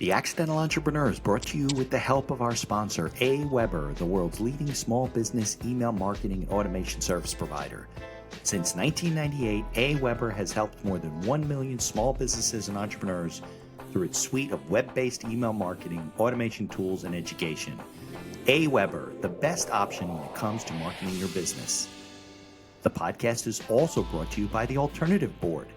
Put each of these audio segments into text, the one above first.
The Accidental Entrepreneur is brought to you with the help of our sponsor, AWeber, the world's leading small business email marketing and automation service provider. Since 1998, AWeber has helped more than 1 million small businesses and entrepreneurs through its suite of web-based email marketing, automation tools, and education. AWeber, the best option when it comes to marketing your business. The podcast is also brought to you by the Alternative Board.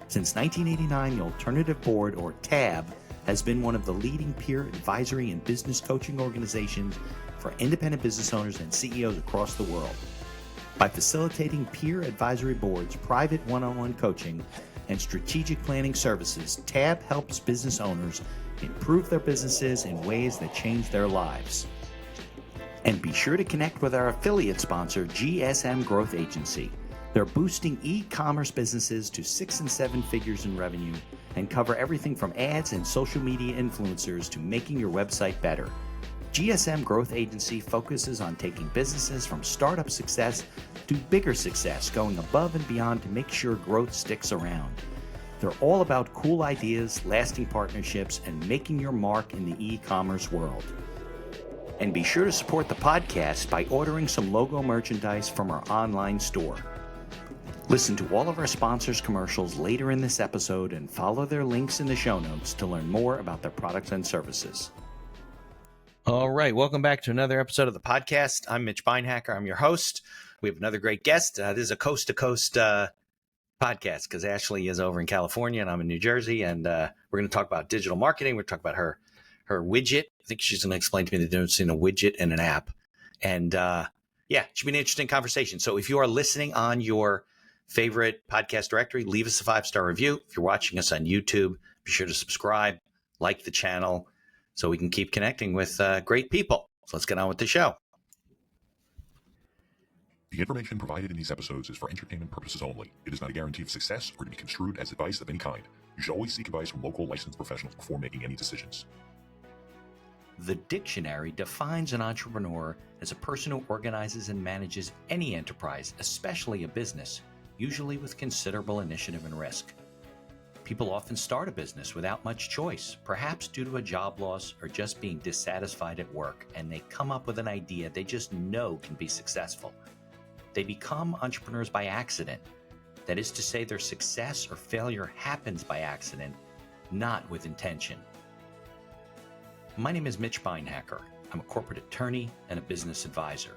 Since 1989, the Alternative Board, or TAB, has been one of the leading peer advisory and business coaching organizations for independent business owners and CEOs across the world. By facilitating peer advisory boards, private one-on-one coaching, and strategic planning services, TAB helps business owners improve their businesses in ways that change their lives. And be sure to connect with our affiliate sponsor, GSM Growth Agency. They're boosting e-commerce businesses to 6 and 7 figures in revenue and cover everything from ads and social media influencers to making your website better. GSM Growth Agency focuses on taking businesses from startup success to bigger success, going above and beyond to make sure growth sticks around. They're all about cool ideas, lasting partnerships, and making your mark in the e-commerce world. And be sure to support the podcast by ordering some logo merchandise from our online store. Listen to all of our sponsors' commercials later in this episode and follow their links in the show notes to learn more about their products and services. All right, welcome back to another episode of the podcast. I'm Mitch Beinhacker. I'm your host. We have another great guest. This is a coast-to-coast podcast because Ashley is over in California and I'm in New Jersey, and we're going to talk about digital marketing. We're going to talk about her widget. I think she's going to explain to me the difference between a widget and an app. And it should be an interesting conversation. So if you are listening on your favorite podcast directory, leave us a 5-star review. If you're watching us on YouTube, be sure to subscribe, like the channel, so we can keep connecting with great people. So let's get on with the show. The information provided in these episodes is for entertainment purposes only. It is not a guarantee of success or to be construed as advice of any kind. You should always seek advice from local licensed professionals before making any decisions. The dictionary defines an entrepreneur as a person who organizes and manages any enterprise, especially a business, usually with considerable initiative and risk. People often start a business without much choice, perhaps due to a job loss or just being dissatisfied at work, and they come up with an idea they just know can be successful. They become entrepreneurs by accident. That is to say, their success or failure happens by accident, not with intention. My name is Mitch Beinhacker. I'm a corporate attorney and a business advisor.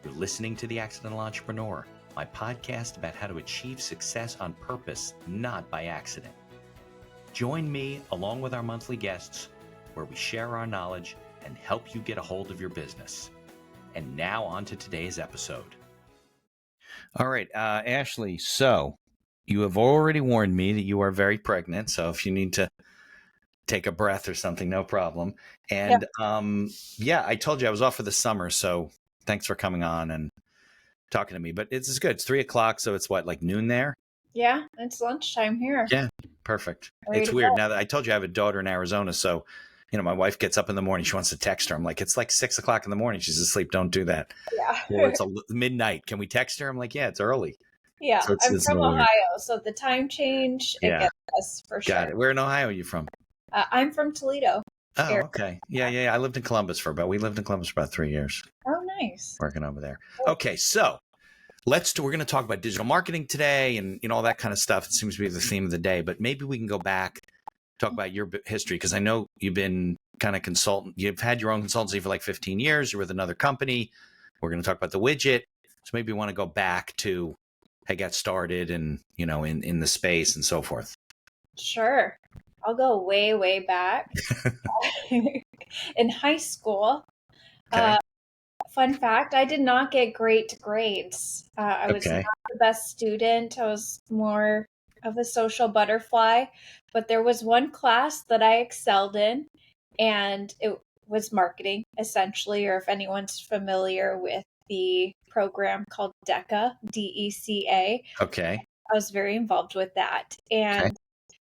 You're listening to The Accidental Entrepreneur, my podcast about how to achieve success on purpose, not by accident. Join me along with our monthly guests where we share our knowledge and help you get a hold of your business. And now on to today's episode. All right, Ashley, so you have already warned me that you are very pregnant, so if you need to take a breath or something, no problem. And I told you I was off for the summer, so thanks for coming on and talking to me. But it's good. It's 3:00, so it's what, like noon there? Yeah, it's lunchtime here. Yeah, perfect. Ready It's to weird. go. Now that I told you I have a daughter in Arizona, so my wife gets up in the morning. She wants to text her. I'm like, it's like 6:00 in the morning. She's asleep. Don't do that. Yeah. Or it's midnight. Can we text her? I'm like, yeah, it's early. Yeah, So I'm it's from a little weird. Ohio, so the time change, it gets us for sure. Got it. Where in Ohio are you from? I'm from Toledo. Oh, Here. okay. Yeah. I lived in Columbus for about 3 years. Oh, nice. Working over there. Okay, so we're going to talk about digital marketing today and all that kind of stuff. It seems to be the theme of the day, but maybe we can go back, talk about your history, because I know you've been kind of consultant. You've had your own consultancy for like 15 years. You're with another company. We're going to talk about the widget. So maybe we want to go back to how you got started and, in the space and so forth. Sure. I'll go way, way back. In high school, Okay. fun fact, I did not get great grades. I was Okay. not the best student. I was more of a social butterfly, but there was one class that I excelled in, and it was marketing, essentially, or if anyone's familiar with the program called DECA, DECA. Okay. I was very involved with that. And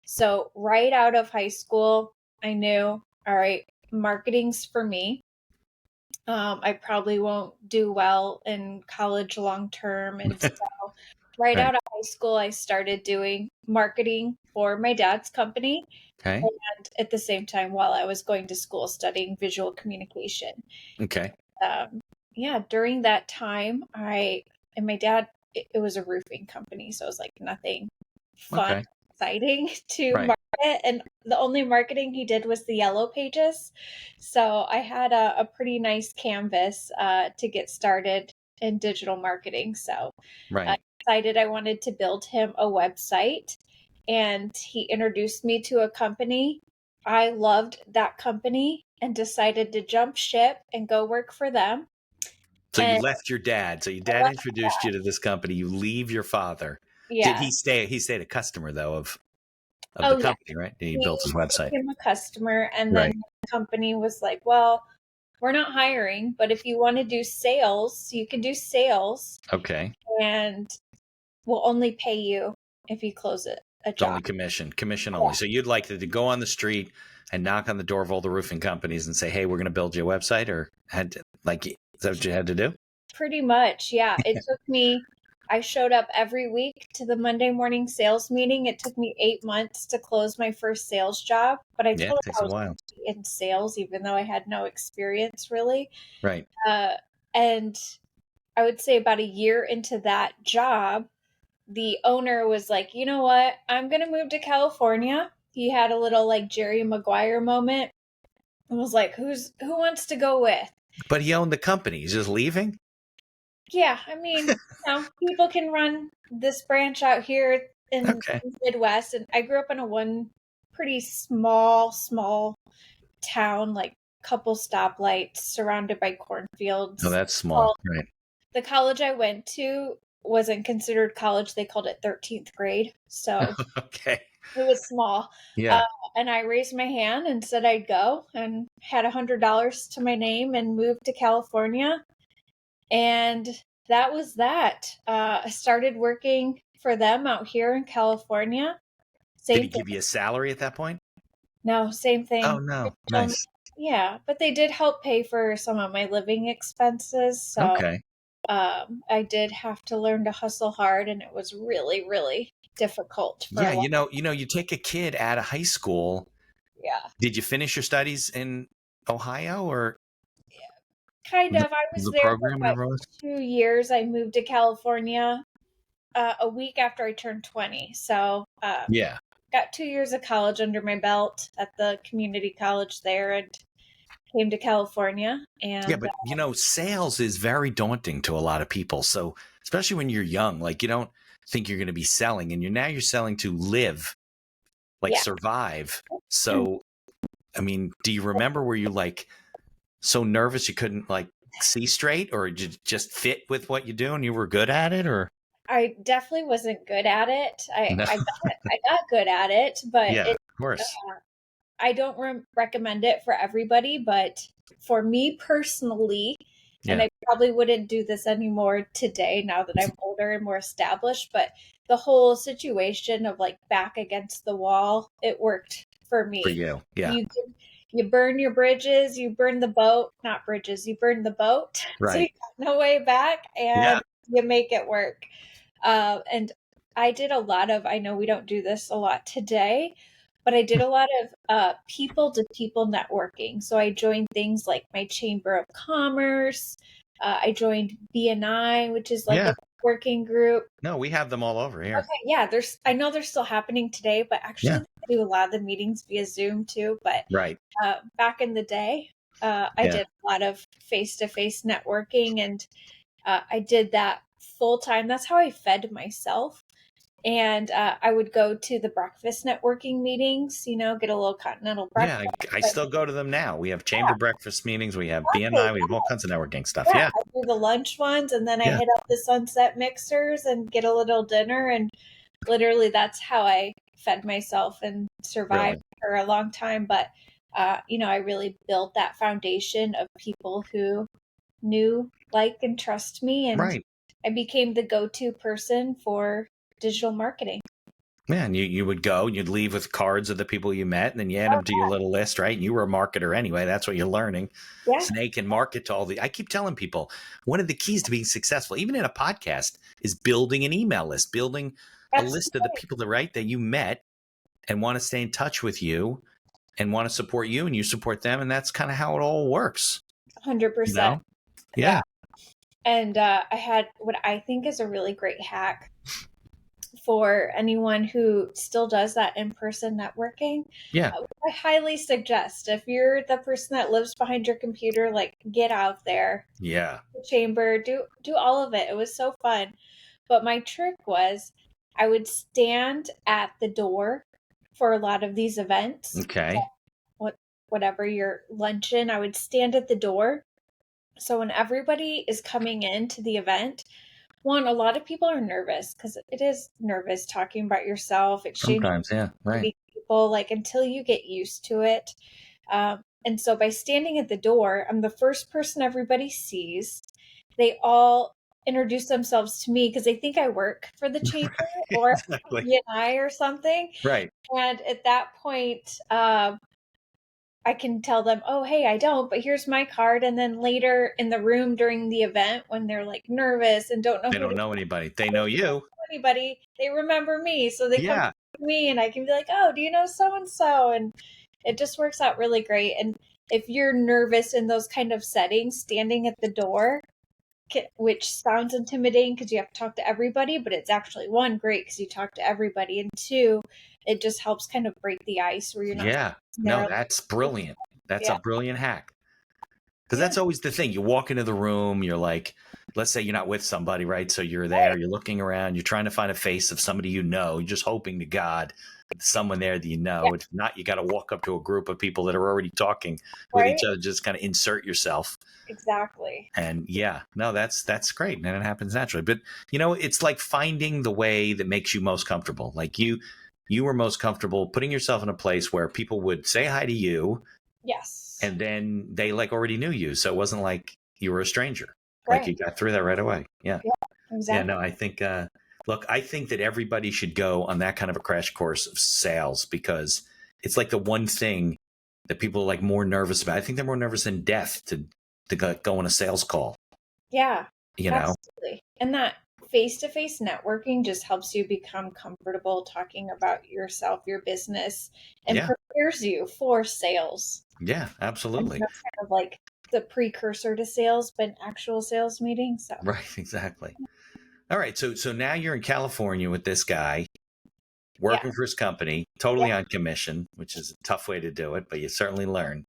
so right out of high school, I knew, all right, marketing's for me. I probably won't do well in college long term. And so right Right. out of high school, I started doing marketing for my dad's company. Okay. And at the same time, while I was going to school studying visual communication. Okay. Um, yeah, during that time, and my dad, it was a roofing company. So it was like nothing fun, Okay. exciting to Right. market. And the only marketing he did was the yellow pages. So I had a pretty nice canvas to get started in digital marketing. So I Right. decided I wanted to build him a website, and he introduced me to a company. I loved that company and decided to jump ship and go work for them. So you And left your dad. So your I dad left introduced that. you to this company. You leave your father. Did Yeah. he stay? He stayed a customer though of the Oh, yeah. company, right? And he He built his website. became a customer, and then Right. the company was like, well, we're not hiring, but if you want to do sales, you can do sales, Okay. and we'll only pay you if you close a It's only job. commission only. Yeah, So you'd like to go on the street and knock on the door of all the roofing companies and say, "Hey, we're going to build you a website," or is that what you had to do? pretty much. Yeah. I showed up every week to the Monday morning sales meeting. It took me 8 months to close my first sales job, but I Yeah, told it them takes I a was while. in sales, even though I had no experience really. Right. Uh, and I would say about a year into that job, the owner was like, you know what? I'm going to move to California. He had a little like Jerry Maguire moment and was like, who wants to go with? But he owned the company. He's just leaving. Yeah, I mean, people can run this branch out here in Okay. the Midwest. And I grew up in a one pretty small town, like couple stoplights surrounded by Oh, cornfields. that's small. Well, Right. the college I went to wasn't considered college. They called it 13th grade. So Okay. it was small. Uh, Yeah. and I raised my hand and said I'd go, and had $100 to my name and moved to California. And that was that. I started working for them out here in California. Did Same he thing. give you a salary at that point? No, same Oh thing. They no. told me, Nice. yeah, but they did help pay for some of my living expenses. So Okay. I did have to learn to hustle hard, and it was really difficult for Yeah, a while. you take a kid out of high school. Yeah, Did you finish your studies in Ohio or kind of. I was the there for program, about whatever it was? 2 years. I moved to California a week after I turned 20. So Yeah. got 2 years of college under my belt at the community college there, and came to California. Yeah, And but sales is very daunting to a lot of people. So, especially when you're young, like you don't think you're going to be selling and you're selling to live, like yeah, survive. So, I mean, do you remember were you like so nervous you couldn't like see straight or did you just fit with what you do and you were good at it or I definitely wasn't good at it. no? I got good at it, but Yeah, it of course. I don't recommend it for everybody, but for me personally, and Yeah. I probably wouldn't do this anymore today now that I'm older and more established, but the whole situation of like back against the wall, it worked for For me. you. Yeah. You you burn your bridges, you burn the boat, not bridges, you burn the boat. So you Right. got no way back, Yeah. and you make it work. And I did a lot of, I know we don't do this a lot today, but I did a lot of people to people networking. So I joined things like my Chamber of Commerce. I joined BNI, which is like Yeah. a working group. No, we have them all over here. Okay, yeah, I know they're still happening today, but actually Yeah. they do a lot of the meetings via Zoom too. But Right. back in the day, I Yeah. did a lot of face to face networking, and I did that full time. That's how I fed myself. And I would go to the breakfast networking meetings, get a little continental Yeah, breakfast. I But still go to them now. We have chamber yeah, breakfast meetings, we have exactly. BNI, we have all kinds of networking stuff. Yeah, Yeah. I do the lunch ones, and then I Yeah. hit up the sunset mixers and get a little dinner. And literally, that's how I fed myself and Really. survived for a long time. But, I really built that foundation of people who knew, like, and trust me. And Right. I became the go-to person for digital marketing. Yeah, and you would go, you'd leave with cards of the people you met, and then you add them to your little list, right? And you were a marketer anyway. That's what you're learning. Yeah. So now you can market to I keep telling people one of the keys to being successful, even in a podcast, is building an email list, building a list of the Absolutely. people that you met and want to stay in touch with you and want to support you, and you support them. And that's kind of how it all works. 100%. Yeah. And I had what I think is a really great hack for anyone who still does that in-person networking. Yeah. I highly suggest, if you're the person that lives behind your computer, like, get out there. Yeah. The chamber, do all of it. It was so fun. But my trick was I would stand at the door for a lot of these events. Okay. Whatever your luncheon, I would stand at the door. So when everybody is coming into the event, one, a lot of people are nervous because it is nervous talking about yourself, exchanging Sometimes. Yeah. Right. with people, like, until you get used to it. And so by standing at the door, I'm the first person everybody sees. They all introduce themselves to me because they think I work for the chamber or Exactly. BNI or something. Right. And at that point, I can tell them, oh, hey, I don't, but here's my card. And then later in the room during the event, when they're like nervous and don't know They who don't know anybody. They know you. anybody, they remember me. So they come Yeah. to me and I can be like, oh, do you know so-and-so? And it just works out really great. And if you're nervous in those kind of settings, standing at the door, which sounds intimidating because you have to talk to everybody, but it's actually, one, great because you talk to everybody, and two, it just helps kind of break the ice where you're not. Yeah. No, that's brilliant. That's a brilliant hack. Because that's always the thing. You walk into the room, you're like, let's say you're not with somebody, right? So you're there, you're looking around, you're trying to find a face of somebody you know, you're just hoping to God someone there that you know. Yeah. If not, you got to walk up to a group of people that are already talking with Right? each other, just kind of insert yourself. Exactly. And that's great. And it happens naturally. But, it's like finding the way that makes you most comfortable. Like you were most comfortable putting yourself in a place where people would say hi to you. Yes. And then they like already knew you. So it wasn't like you were a stranger. Right. Like you got through that right away. Yeah. Exactly. Yeah, no, I think, I think that everybody should go on that kind of a crash course of sales because it's like the one thing that people are like more nervous about. I think they're more nervous than death to go on a sales call. Yeah. Absolutely. And that face-to-face networking just helps you become comfortable talking about yourself, your business, and prepares you for sales. Yeah, absolutely. And that's kind of like the precursor to sales, but an actual sales meeting. So right, exactly. All right, so now you're in California with this guy working for his company, totally on commission, which is a tough way to do it, but you certainly learn.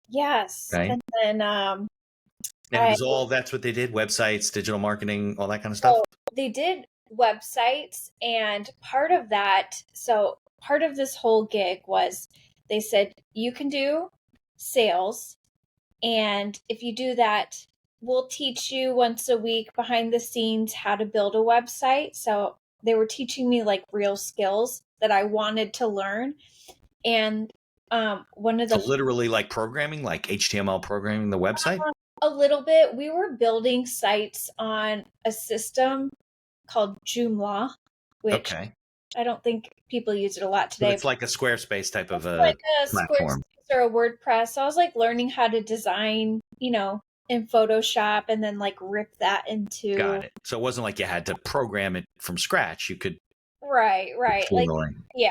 Yes. Right? And then and it was that's what they did, websites, digital marketing, all that kind of stuff? So they did websites, and part of this whole gig was they said, you can do sales, and if you do that, we'll teach you once a week behind the scenes how to build a website. So they were teaching me like real skills that I wanted to learn. And one of the literally like programming, like HTML programming the website? A little bit. We were building sites on a system called Joomla, which I don't think people use it a lot today. So it's like a Squarespace type of like a platform. Squarespace or a WordPress. So I was like learning how to design, in Photoshop and then like rip that into. Got it. So it wasn't like you had to program it from scratch. You could. Right. Like,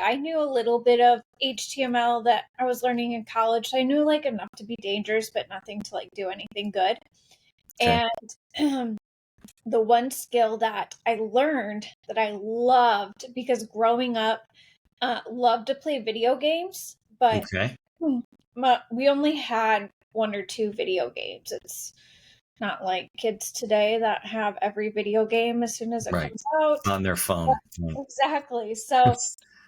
I knew a little bit of HTML that I was learning in college. So I knew like enough to be dangerous, but nothing to like do anything good. Okay. And the one skill that I learned that I loved, because growing up, loved to play video games, but we only had one or two video games. It's not like kids today that have every video game as soon as it comes out on their phone. Exactly. So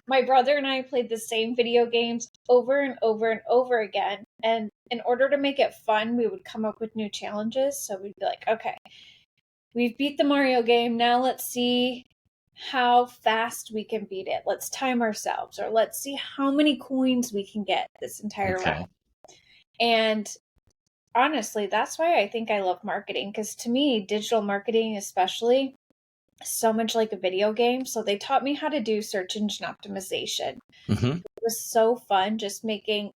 my brother and I played the same video games over and over and over again. And in order to make it fun, we would come up with new challenges. So we'd be like, okay, we've beat the Mario game. Now let's see how fast we can beat it. Let's time ourselves, or let's see how many coins we can get this entire round. And honestly, that's why I think I love marketing, because to me, digital marketing especially, so much like a video game. So they taught me how to do search engine optimization. It was so fun just making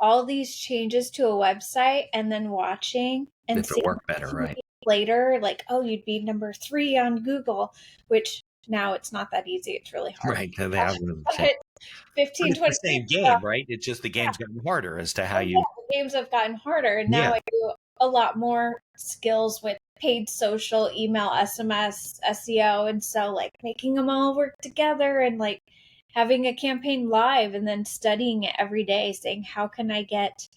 all these changes to a website and then watching and if it worked better, right? later, like, oh, you'd be number 3 on Google, which now it's not that easy. It's really hard. Right. The algorithm change. But But 15, it's the 20 same years ago, game, right? It's just the game's gotten harder as to how oh yeah, you. the games have gotten harder, and now Yeah. I do a lot more skills with paid social, email, SMS, SEO, and so like making them all work together and like having a campaign live and then studying it every day, saying how can I get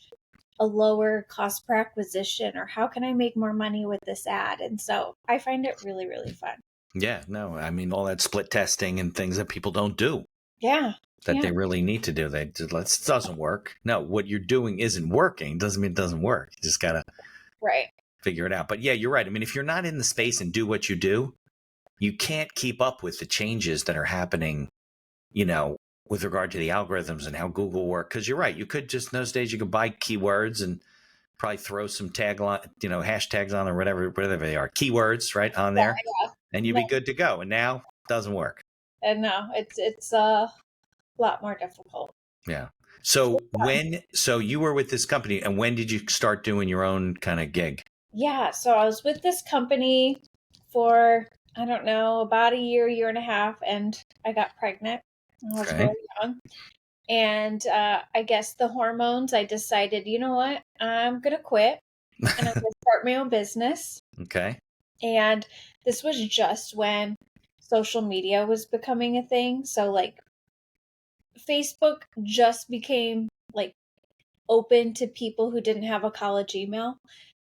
a lower cost per acquisition or how can I make more money with this ad? And so I find it really, really fun. Yeah. No, I mean, all that split testing and things that people don't do Yeah. that Yeah. they really need to do. They just, it doesn't work. No, what you're doing isn't working. Doesn't mean it doesn't work. You just got to Right. figure it out. But yeah, you're right. I mean, if you're not in the space and do what you do, you can't keep up with the changes that are happening, with regard to the algorithms and how Google work. Because you're right. You could just, in those days, you could buy keywords and probably throw some tagline, hashtags on or whatever they are, keywords right on there, and you'd be good to go. And now it doesn't work. And no, it's a lot more difficult. Yeah. So so you were with this company, and when did you start doing your own kind of gig? Yeah, so I was with this company for, I don't know, about a year and a half, and I got pregnant. I was very young. And I guess the hormones, I decided, you know what, I'm going to quit and I'm going to start my own business. Okay. And this was just when social media was becoming a thing. So like Facebook just became like open to people who didn't have a college email.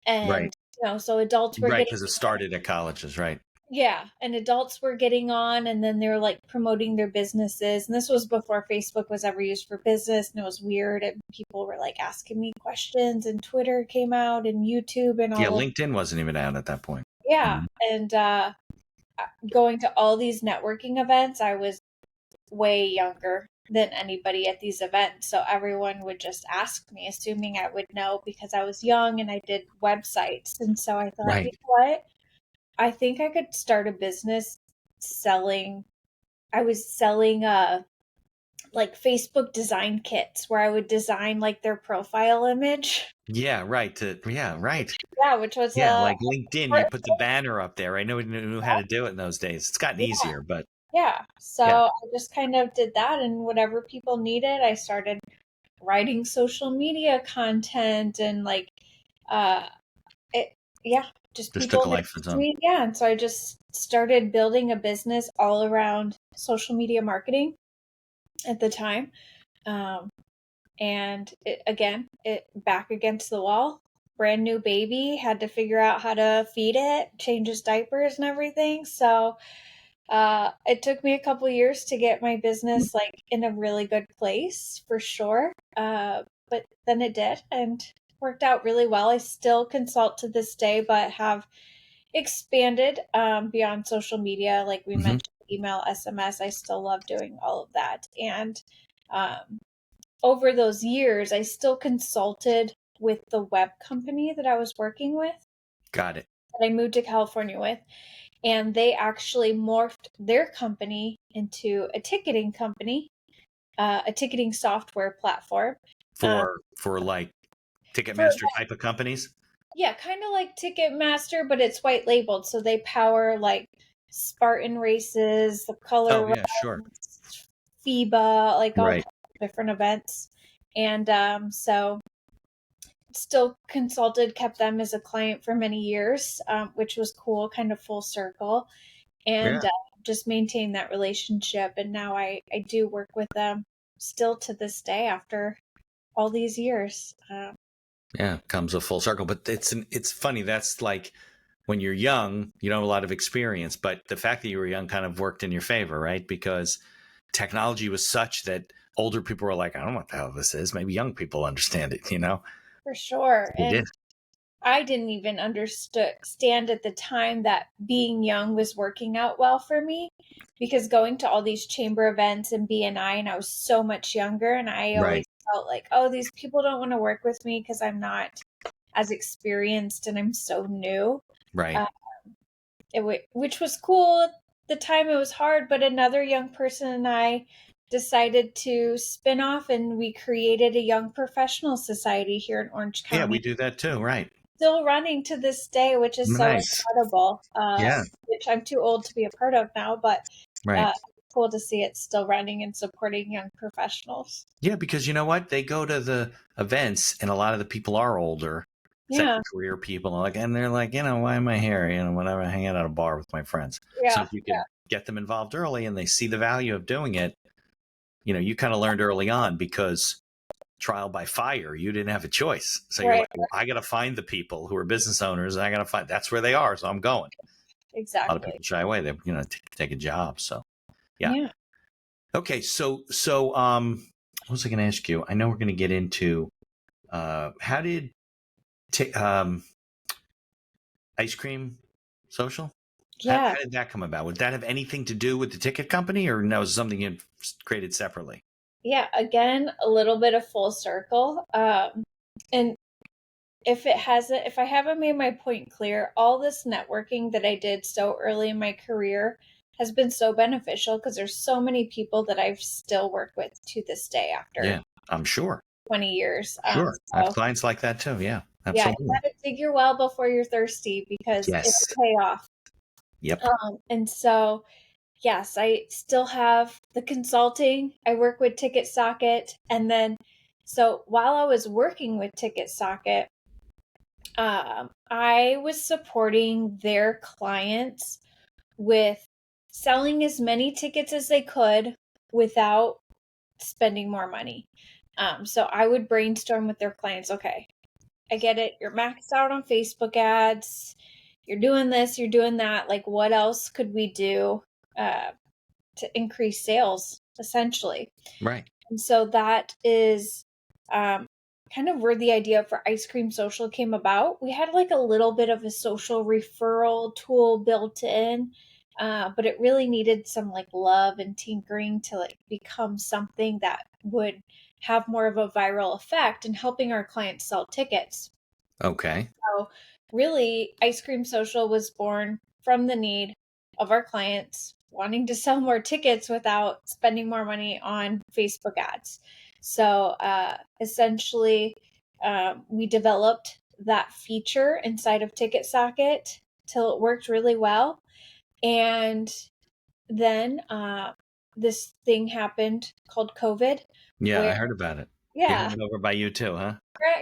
And, so adults were getting. Because it started at colleges, right? Yeah, and adults were getting on, and then they were like promoting their businesses. And this was before Facebook was ever used for business, and it was weird. And people were like asking me questions, and Twitter came out, and YouTube, and all. Yeah, LinkedIn wasn't even out at that point. Yeah, and going to all these networking events, I was way younger than anybody at these events. So everyone would just ask me, assuming I would know because I was young and I did websites. And so I thought, you know what? I think I could start a business selling. I was selling like Facebook design kits where I would design like their profile image. Yeah, right. Right. Yeah, which was like LinkedIn, you put the banner up there. I knew how to do it in those days. It's gotten easier, but yeah. So I just kind of did that, and whatever people needed, I started writing social media content and like just people took a life of its own. Yeah, and so I just started building a business all around social media marketing at the time. And it back against the wall, brand new baby, had to figure out how to feed it, change its diapers and everything. So it took me a couple years to get my business like in a really good place for sure. But then it did and worked out really well. I still consult to this day, but have expanded beyond social media. Like we mentioned, email, SMS, I still love doing all of that. And over those years, I still consulted with the web company that I was working with. Got it. That I moved to California with. And they actually morphed their company into a ticketing company, a ticketing software platform. For like Ticketmaster type of companies? Yeah, kind of like Ticketmaster, but it's white labeled. So they power like Spartan races, the color runs, sure. FIBA, like all different events. And so still consulted, kept them as a client for many years, which was cool, kind of full circle. And just maintained that relationship. And now I do work with them still to this day after all these years. Comes a full circle. But it's funny. That's like when you're young, you don't have a lot of experience, but the fact that you were young kind of worked in your favor, right? Because technology was such that older people were like, I don't know what the hell this is. Maybe young people understand it, For sure. They did. I didn't even understand at the time that being young was working out well for me, because going to all these chamber events and BNI, and I was so much younger, and I always felt like, oh, these people don't want to work with me because I'm not as experienced and I'm so new. Right. Which was cool. At the time it was hard, but another young person and I decided to spin off, and we created a young professional society here in Orange County. Yeah, we do that too, right. still running to this day, which is so Nice. incredible. Yeah. Which I'm too old to be a part of now, but Right. cool to see it still running and supporting young professionals. Yeah, because you know what? They go to the events, and a lot of the people are older, Yeah, second career people, and they're like, why am I here? Whenever I hang out at a bar with my friends. So yeah, if you could get them involved early, and they see the value of doing it, you kind of learned early on because trial by fire, you didn't have a choice. So you're right, like, well, I got to find the people who are business owners, and I got to find that's where they are. So I'm going. A lot of exactly. people shy away. They take a job. So yeah. Yeah, Okay. So what was I going to ask you? I know we're going to get into how did ice cream social? yeah, How did that come about? Would that have anything to do with the ticket company, or no? Is it something you created separately? yeah. Again, a little bit of full circle. And if I haven't made my point clear, all this networking that I did so early in my career has been so beneficial because there's so many people that I've still worked with to this day after Yeah, I'm sure. 20 years. Sure, I have So clients like that too. Yeah, yeah, you absolutely. gotta dig your well before you're thirsty because Yes. it'll pay off. Yep. And so, yes, I still have the consulting. I work with Ticket Socket. And then, so while I was working with Ticket Socket, I was supporting their clients with selling as many tickets as they could without spending more money. So I would brainstorm with their clients. Okay, I get it. You're maxed out on Facebook ads. You're doing this, you're doing that. Like, what else could we do to increase sales, essentially? Right. And so that is kind of where the idea for Ice Cream Social came about. We had like a little bit of a social referral tool built in, but it really needed some like love and tinkering to like become something that would have more of a viral effect in helping our clients sell tickets. Okay. So, really, Ice Cream Social was born from the need of our clients wanting to sell more tickets without spending more money on Facebook ads. So, essentially, we developed that feature inside of Ticket Socket till it worked really well. And then this thing happened called COVID, Yeah, where, I heard about it. You had yeah, it over by you too, huh?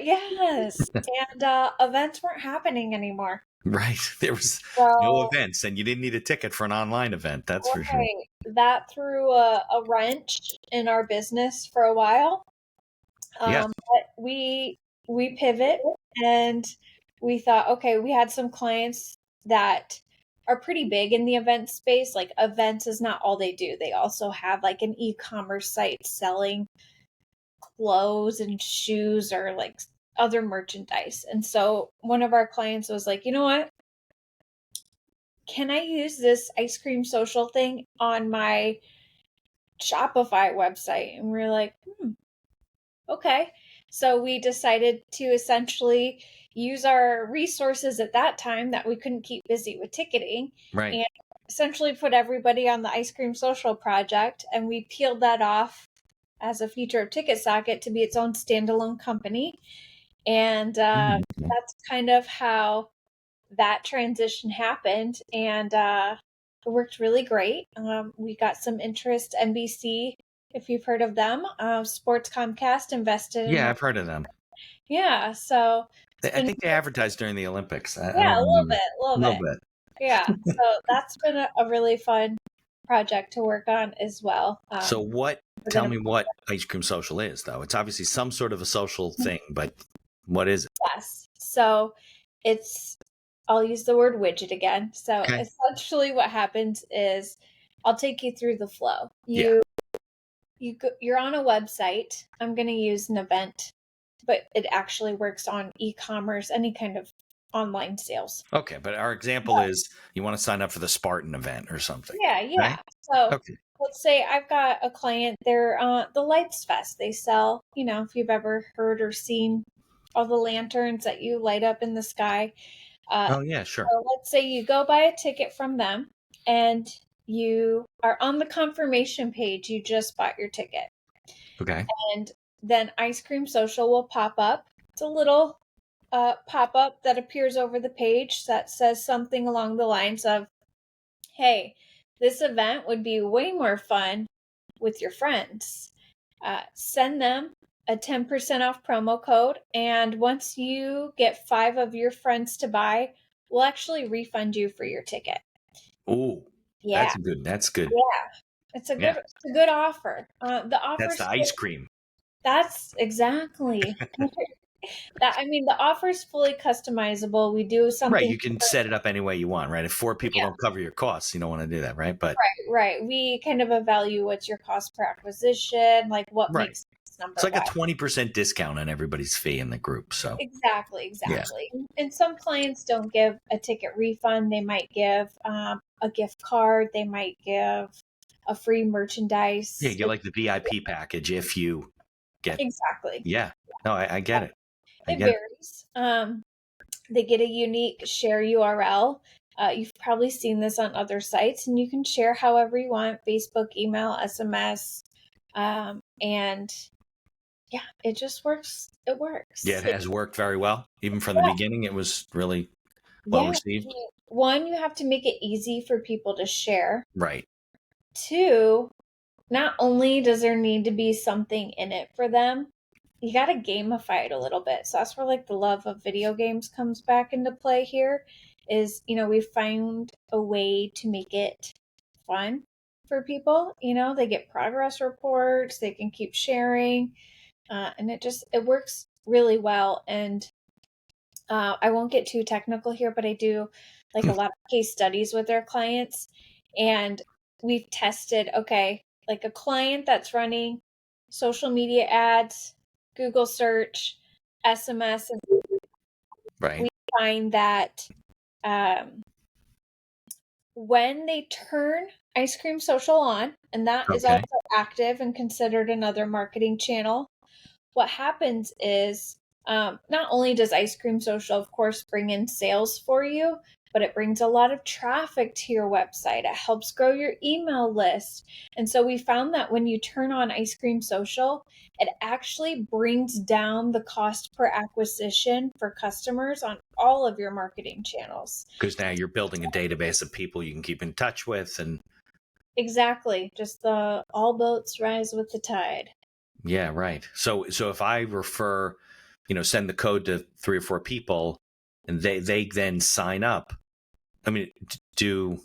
yes. And events weren't happening anymore. Right. There was no So, events, and you didn't need a ticket for an online event. That's for sure. right, that threw a wrench in our business for a while. Yes. But we pivot and we thought, okay, we had some clients that are pretty big in the event space. Like events is not all they do. They also have like an e-commerce site selling clothes and shoes or like other merchandise. And so one of our clients was like, you know what? Can I use this ice cream social thing on my Shopify website? And we are like, okay. So we decided to essentially use our resources at that time that we couldn't keep busy with ticketing Right. and essentially put everybody on the ice cream social project. And we peeled that off as a feature of Ticket Socket to be its own standalone company. And Mhm. that's kind of how that transition happened. And it worked really great. We got some interest. NBC, if you've heard of them, Sports Comcast invested in Yeah, our. I've heard of them. Yeah, so it's I been, think they advertised during the Olympics. I yeah, don't remember. a little A little bit. bit. Yeah, so that's been a really fun project to work on as well. So We're tell gonna me what Ice Cream Social is, though. It's obviously some sort of a social thing, but what is it? yes. So it's I'll use the word widget again. So Okay. essentially what happens is I'll take you through the flow. Yeah. You're on a website. I'm going to use an event, but it actually works on e-commerce, any kind of online sales. Okay, but our example is you want to sign up for the Spartan event or something, Yeah, right? yeah. So Okay. let's say I've got a client, they're the Lights Fest. They sell, if you've ever heard or seen all the lanterns that you light up in the sky. Oh, yeah, sure. So let's say you go buy a ticket from them and you are on the confirmation page, you just bought your ticket. Okay. And then Ice Cream Social will pop up. It's a little pop-up that appears over the page that says something along the lines of, hey, this event would be way more fun with your friends. Send them a 10% off promo code, and once you get 5 of your friends to buy, we'll actually refund you for your ticket. Ooh, Yeah. That's good. Yeah. It's a good offer. The That's offer's the ice cream. That's exactly. The offer's fully customizable. We do Right. something You can set it up any way you want, right? If 4 people Yeah. don't cover your costs, you don't want to do that, right? But Right. We kind of evaluate what's your cost per acquisition, like what right. makes this number It's like a wise. 20% discount on everybody's fee in the group. So Exactly. yeah. And some clients don't give a ticket refund. They might give a gift card. They might give a free merchandise. Yeah, you get like the VIP package if you get Exactly. Yeah. No, I get it. It varies. They get a unique share URL. You've probably seen this on other sites, and you can share however you want: Facebook, email, SMS, and yeah, it just works. It works. Yeah, it has worked very well. Even from the Yeah. beginning, it was really well Yeah. received. One, you have to make it easy for people to share. Right. Two, not only does there need to be something in it for them, you got to gamify it a little bit. So that's where like the love of video games comes back into play here is, we found a way to make it fun for people. They get progress reports, they can keep sharing, and it works really well. And I won't get too technical here, but I do like a lot of case studies with their clients. And we've tested, okay, like a client that's running social media ads, Google search, SMS, and Right. we find that when they turn Ice Cream Social on, and that is Okay. also active and considered another marketing channel, what happens is not only does Ice Cream Social, of course, bring in sales for you, but it brings a lot of traffic to your website. It helps grow your email list. And so we found that when you turn on Ice Cream Social, it actually brings down the cost per acquisition for customers on all of your marketing channels. Because now you're building a database of people you can keep in touch with. And Exactly. Just the all boats rise with the tide. yeah, right. So if I refer, send the code to 3 or 4 people and they then sign up, I mean, do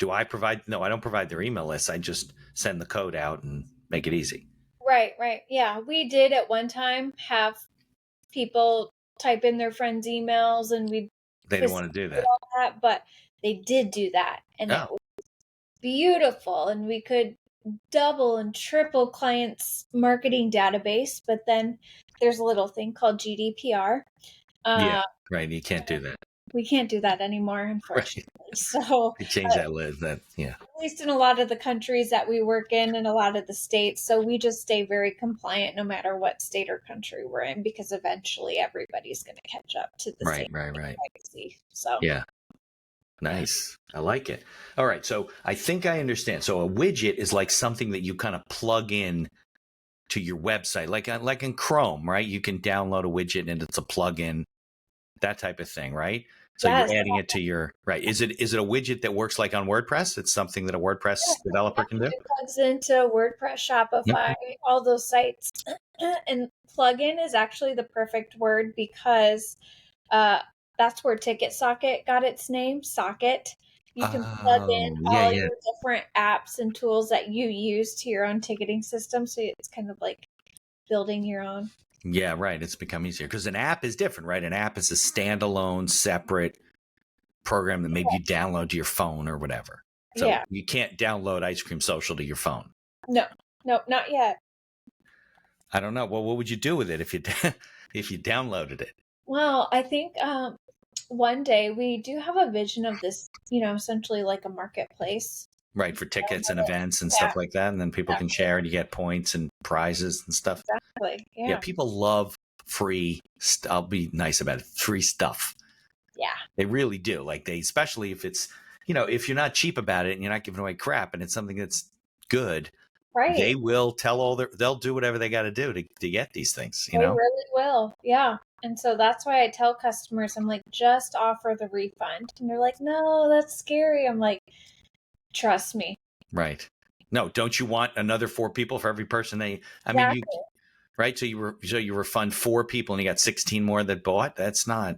I provide? No, I don't provide their email list. I just send the code out and make it easy. Right. Yeah, we did at one time have people type in their friends' emails, and we They didn't want to do that. all that, but they did do that, and it was beautiful, and we could double and triple clients' marketing database. But then there's a little thing called GDPR. Yeah, right. You can't do that. We can't do that anymore, unfortunately. Right. So they changed that list. Yeah. At least in a lot of the countries that we work in and a lot of the states. So we just stay very compliant no matter what state or country we're in, because eventually everybody's going to catch up to the same privacy. So yeah. Nice. I like it. All right. So I think I understand. So a widget is like something that you kind of plug in to your website, like in Chrome, right? You can download a widget and it's a plugin, that type of thing, right? So you're adding it to your, right. Is it a widget that works like on WordPress? It's something that a WordPress developer can do? It plugs into WordPress, Shopify, all those sites. And plugin is actually the perfect word, because that's where Ticket Socket got its name, Socket. You can plug in all your different apps and tools that you use to your own ticketing system. So it's kind of like building your own. Yeah, right. It's become easier because an app is different, right? An app is a standalone, separate program that maybe you download to your phone or whatever. So you can't download Ice Cream Social to your phone. No, not yet. I don't know. Well, what would you do with it if you downloaded it? Well, I think one day we do have a vision of this, essentially like a marketplace. Right, for tickets and events and stuff like that. And then people can share and you get points and prizes and stuff. Exactly. Yeah, people love free I'll be nice about it. Free stuff. Yeah. They really do. Like especially if it's, if you're not cheap about it and you're not giving away crap and it's something that's good, right? They will they'll do whatever they got to do to get these things, They really will. Yeah. And so that's why I tell customers, I'm like, just offer the refund. And they're like, no, that's scary. I'm like, trust me. Right. No, don't you want another 4 people for every person they? I mean, Exactly. you right. So you refund 4 people, and you got 16 more that bought. That's not.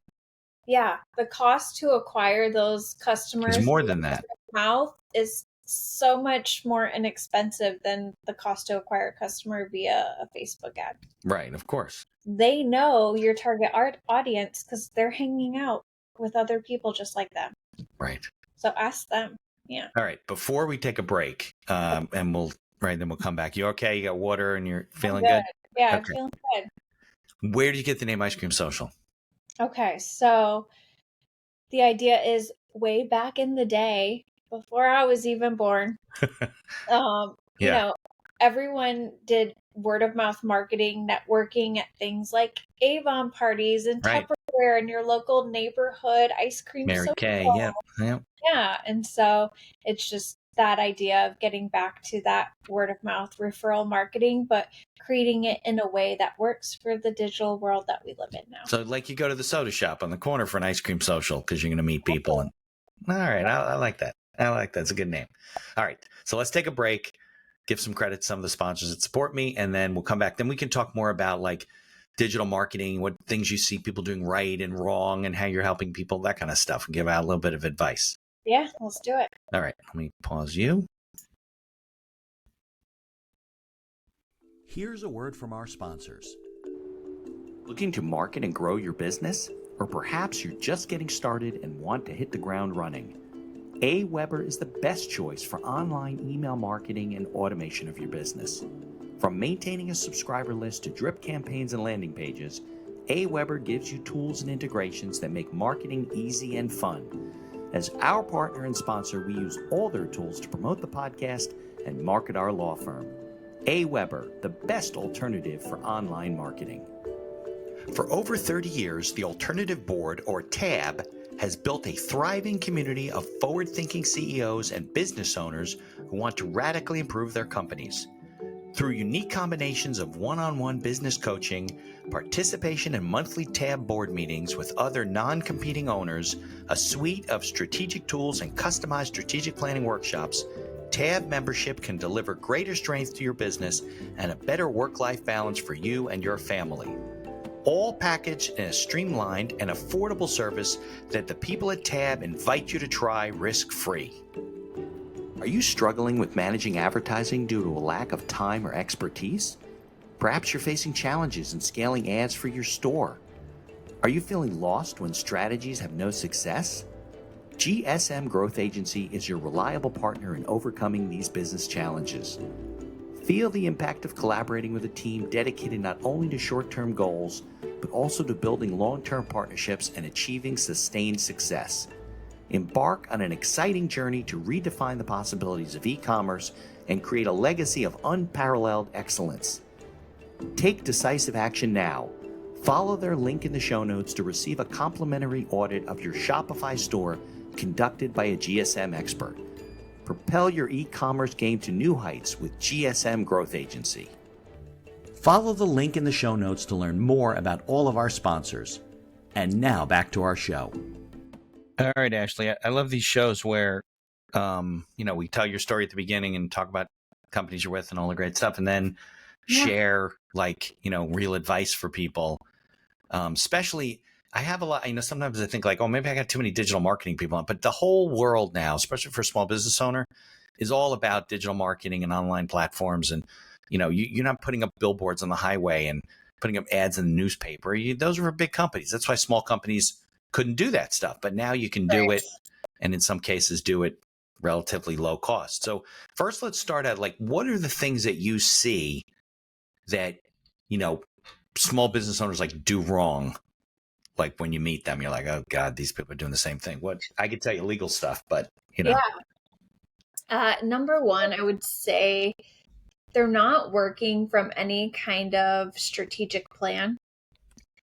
Yeah. The cost to acquire those It's customers more than that. mouth is so much more inexpensive than the cost to acquire a customer via a Facebook ad. Right. Of course. They know your target audience because they're hanging out with other people just like them. Right. So ask them. Yeah. All right. Before we take a break, and then we'll come back. You okay? You got water, and you're feeling good. Yeah, I'm Okay. feeling good. Where did you get the name Ice Cream Social? Okay, so the idea is way back in the day, before I was even born, you Yeah. know, everyone did word of mouth marketing, networking at things like Avon parties and Right. Tupperware and your local neighborhood ice cream Mary social. Kay. Yep. Yep. Yeah. And so it's just that idea of getting back to that word of mouth referral marketing, but creating it in a way that works for the digital world that we live in now. So, like, you go to the soda shop on the corner for an ice cream social because you're going to meet people. And all right, I like that. I like that. It's a good name. All right, so let's take a break. Give some credit to some of the sponsors that support me, and then we'll come back. Then we can talk more about like digital marketing, what things you see people doing right and wrong, and how you're helping people, that kind of stuff, and give out a little bit of advice. Yeah, let's do it. All right, let me pause you. Here's a word from our sponsors. Looking to market and grow your business? Or perhaps you're just getting started and want to hit the ground running? AWeber is the best choice for online email marketing and automation of your business. From maintaining a subscriber list to drip campaigns and landing pages, AWeber gives you tools and integrations that make marketing easy and fun. As our partner and sponsor, we use all their tools to promote the podcast and market our law firm. AWeber, the best alternative for online marketing. For over 30 years, the Alternative Board, or TAB, has built a thriving community of forward-thinking CEOs and business owners who want to radically improve their companies. Through unique combinations of one-on-one business coaching, participation in monthly TAB board meetings with other non-competing owners, a suite of strategic tools, and customized strategic planning workshops, TAB membership can deliver greater strength to your business and a better work-life balance for you and your family. All packaged in a streamlined and affordable service that the people at TAB invite you to try risk-free. Are you struggling with managing advertising due to a lack of time or expertise? Perhaps you're facing challenges in scaling ads for your store. Are you feeling lost when strategies have no success? GSM Growth Agency is your reliable partner in overcoming these business challenges. Feel the impact of collaborating with a team dedicated not only to short-term goals, but also to building long-term partnerships and achieving sustained success. Embark on an exciting journey to redefine the possibilities of e-commerce and create a legacy of unparalleled excellence. Take decisive action now. Follow their link in the show notes to receive a complimentary audit of your Shopify store conducted by a GSM expert. Propel your e-commerce game to new heights with GSM Growth Agency. Follow the link in the show notes to learn more about all of our sponsors. And now back to our show. All right, Ashley, I love these shows where, we tell your story at the beginning and talk about companies you're with and all the great stuff, and then share real advice for people. Especially, I have a lot, sometimes I think like, oh, maybe I got too many digital marketing people on, but the whole world now, especially for a small business owner, is all about digital marketing and online platforms. And, you're not putting up billboards on the highway and putting up ads in the newspaper. Those are for big companies. That's why small companies couldn't do that stuff. But now you can do it, and in some cases do it relatively low cost. So first, let's start at what are the things that you see that, small business owners do wrong? Like when you meet them, you're like, oh God, these people are doing the same thing. What I could tell you legal stuff, but Number one, I would say they're not working from any kind of strategic plan.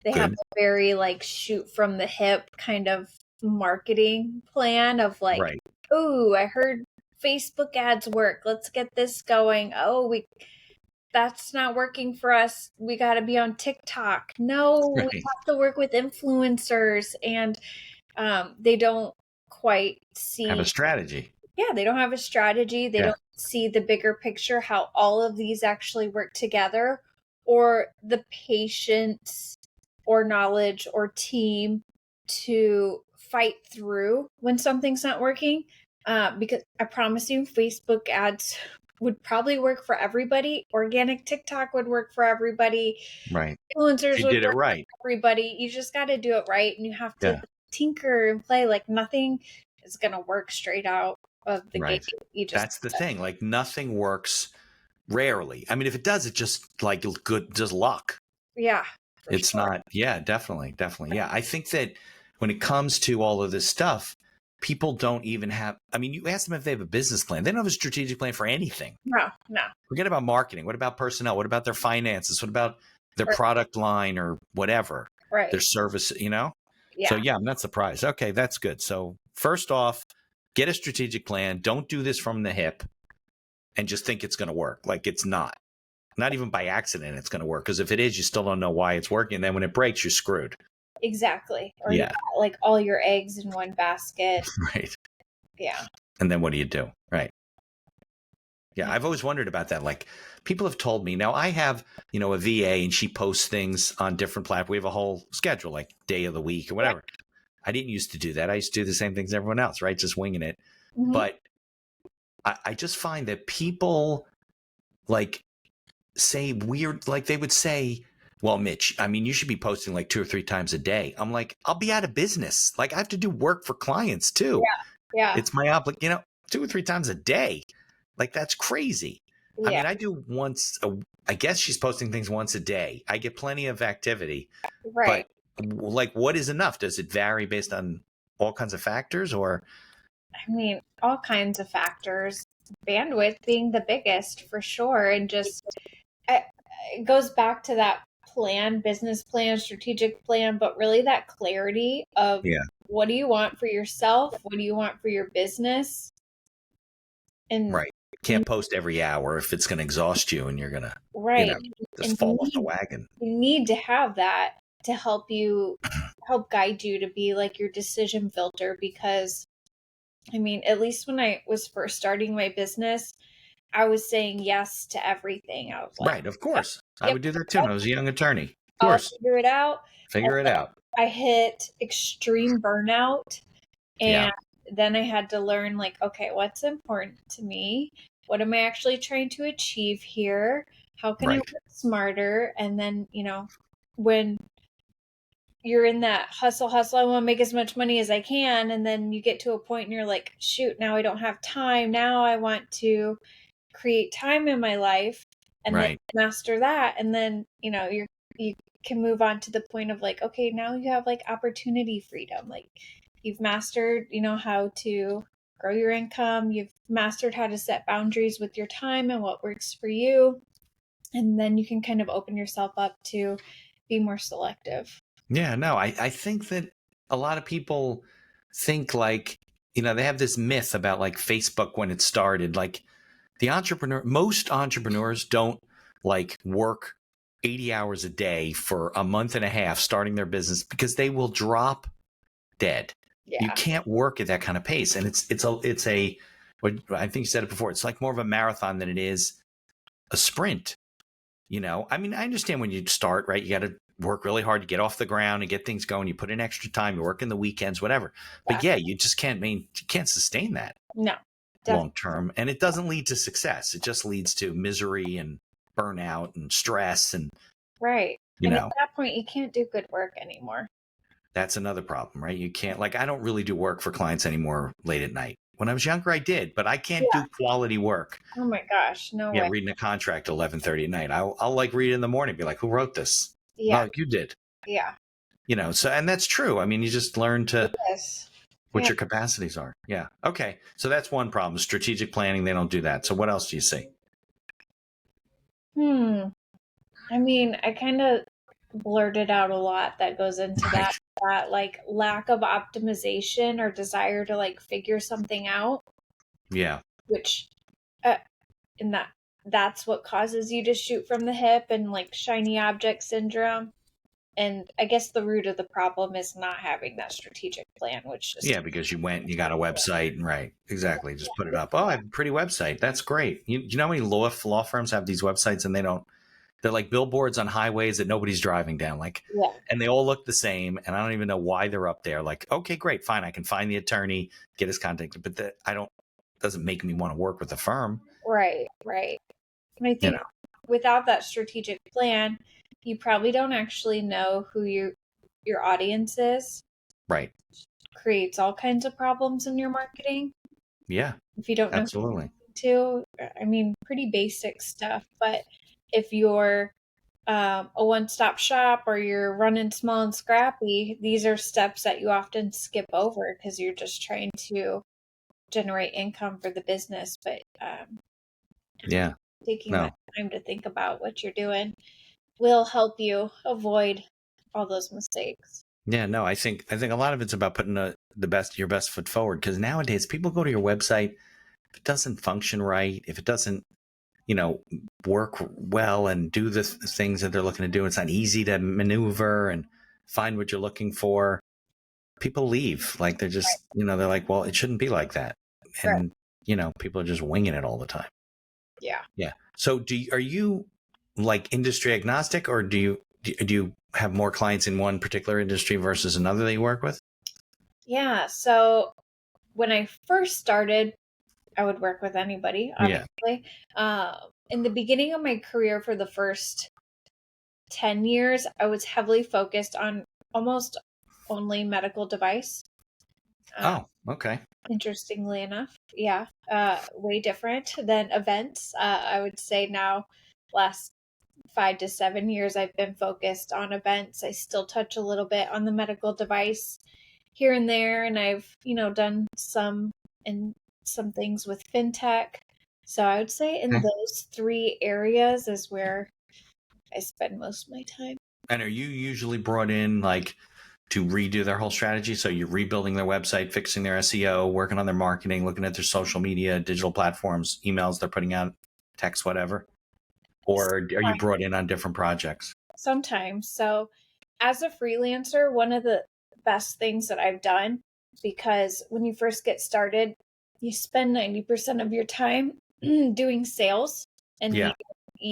They have a very shoot from the hip kind of marketing plan of oh, I heard Facebook ads work. Let's get this going. Oh, that's not working for us. We got to be on TikTok. No, we Right. have to work with influencers, and they don't quite Have a see. strategy. Yeah, they don't have a strategy. They Yeah. don't see the bigger picture, how all of these actually work together, or the patience or knowledge or team to fight through when something's not working. Because I promise you, Facebook ads would probably work for everybody. Organic TikTok would work for everybody. Right. If Influencers you would did it work right. for everybody. You just got to do it right, and you have to Yeah. tinker and play. Like nothing is going to work straight out of the gate. Right. You just That's the thing. Like nothing works rarely. I mean, if it does, it just like good, just luck. yeah, for It's sure. not. Yeah, definitely. Definitely. Yeah. I think that when it comes to all of this stuff, people don't even have, I mean, you ask them if they have a business plan. They don't have a strategic plan for anything. No, no. Forget about marketing. What about personnel? What about their finances? What about their Right. product line or whatever, Right. their service, you know? So, Yeah. yeah, I'm not surprised. Okay, that's good. So, first off, get a strategic plan. Don't do this from the hip and just think it's going to work. Like it's not. Not even by accident it's going to work. Because if it is, you still don't know why it's working. And then when it breaks, you're screwed. Exactly. Or you Yeah. got like all your eggs in one basket. Right. Yeah. And then what do you do? Right. Yeah, I've always wondered about that. Like people have told me now I have, a VA and she posts things on different platforms. We have a whole schedule, like day of the week or whatever. I didn't used to do that. I used to do the same things everyone else, right? Just winging it. Mhm. But I just find that people like say weird, like they would say, well, Mitch, I mean, you should be posting like 2 or 3 times a day. I'm like, I'll be out of business. Like I have to do work for clients too. Yeah. It's my 2 or 3 times a day. Like that's crazy. I Yeah. mean, I do I guess she's posting things once a day. I get plenty of activity, Right. but like, what is enough? Does it vary based on all kinds of factors or? I mean, all kinds of factors. Bandwidth being the biggest for sure. And just, it goes back to that plan, business plan, strategic plan, but really that clarity of Yeah. what do you want for yourself? What do you want for your business? And Right. Can't post every hour if it's going to exhaust you and you're going to, right. just And fall off the wagon. you need to have that to help guide you to be like your decision filter. Because I mean, at least when I was first starting my business, I was saying yes to everything. I was like, Right. Of course. I yep, would do that too. When I was a young attorney. Of I'll course. figure it out. Figure it out. I hit extreme burnout, Yeah. and then I had to learn, like, okay, what's important to me? What am I actually trying to achieve here? How can I Right. work smarter? And then, when you're in that hustle, I want to make as much money as I can. And then you get to a point and you're like, shoot, now I don't have time. Now I want to create time in my life and then Right. master that. And then, you can move on to the point of like, okay, now you have like opportunity freedom. Like you've mastered, how to grow your income. You've mastered how to set boundaries with your time and what works for you. And then you can kind of open yourself up to be more selective. Yeah, no, I think that a lot of people think like, they have this myth about like Facebook when it started. Like most entrepreneurs don't like work 80 hours a day for a month and a half starting their business because they will drop dead. You Yeah. can't work at that kind of pace. And what I think you said it before, it's like more of a marathon than it is a sprint. I mean, I understand when you start, right? You got to work really hard to get off the ground and get things going. You put in extra time, you work in the weekends, whatever. But yeah, you just you can't sustain that No. long term. And it doesn't lead to success. It just leads to misery and burnout and stress. And, Right. And at that point, you can't do good work anymore. That's another problem, right? You can't, like, I don't really do work for clients anymore late at night. When I was younger, I did, but I can't do quality work. Oh my gosh, no way. Reading a contract at 11:30 at night. I'll like read it in the morning, be like, who wrote this? Yeah. Oh, you did. Yeah. So, and that's true. I mean, you just learn to what Yeah. your capacities are. Yeah. Okay. So that's one problem. Strategic planning, they don't do that. So what else do you see? I mean, I kind of blurted out a lot that goes into that like lack of optimization or desire to like figure something out. Yeah. Which in that that's what causes you to shoot from the hip and like shiny object syndrome. And I guess the root of the problem is not having that strategic plan, which just because you went and you got a website, and right, exactly, just put it up. Oh, I have a pretty website. That's great. You know how many law firms have these websites and they're like billboards on highways that nobody's driving down, like, yeah, and they all look the same, and I don't even know why they're up there. Like, okay, great, fine, I can find the attorney, get his contact, but doesn't make me want to work with the firm. right. And I think without that strategic plan, you probably don't actually know who your audience is. Right. Creates all kinds of problems in your marketing. Yeah. If you don't know Absolutely. to, I mean, pretty basic stuff. But if you're a one-stop shop or you're running small and scrappy, these are steps that you often skip over because you're just trying to generate income for the business. But taking that time to think about what you're doing will help you avoid all those mistakes. Yeah, no, I think a lot of it's about putting your best foot forward, because nowadays people go to your website, if it doesn't function right, if it doesn't, work well and do the things that they're looking to do, it's not easy to maneuver and find what you're looking for. People leave, like they're just, they're like, well, it shouldn't be like that, and people are just winging it all the time. Yeah. So, are you like industry agnostic, or do you have more clients in one particular industry versus another that you work with? Yeah. So when I first started, I would work with anybody, obviously. In the beginning of my career, for the first 10 years, I was heavily focused on almost only medical device. Okay. Interestingly enough. Yeah. Way different than events. I would say now, last 5 to 7 years, I've been focused on events. I still touch a little bit on the medical device here and there, and I've, done some things with fintech. So I would say in those 3 areas is where I spend most of my time. And are you usually brought in like to redo their whole strategy? So you're rebuilding their website, fixing their SEO, working on their marketing, looking at their social media, digital platforms, emails they're putting out, text, whatever? Or are you brought in on different projects? Sometimes. So as a freelancer, one of the best things that I've done, because when you first get started, you spend 90% of your time doing sales, and you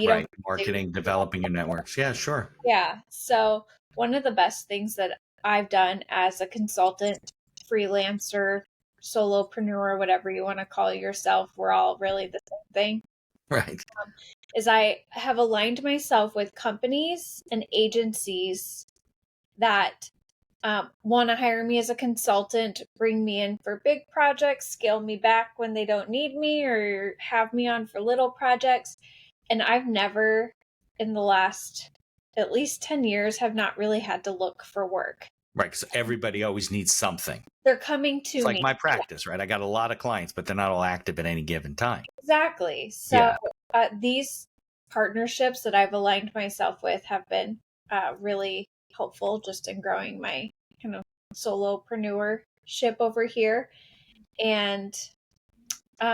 don't marketing, developing your networks. Yeah, sure. Yeah. So one of the best things that I've done as a consultant, freelancer, solopreneur, whatever you want to call yourself, we're all really the same thing. Right. Is I have aligned myself with companies and agencies that want to hire me as a consultant, bring me in for big projects, scale me back when they don't need me, or have me on for little projects. And I've never, in the last at least 10 years, have not really had to look for work. Right, because everybody always needs something. They're coming to me. It's like my practice, right? I got a lot of clients, but they're not all active at any given time. Exactly. So these partnerships that I've aligned myself with have been really helpful just in growing my kind of solopreneurship over here. And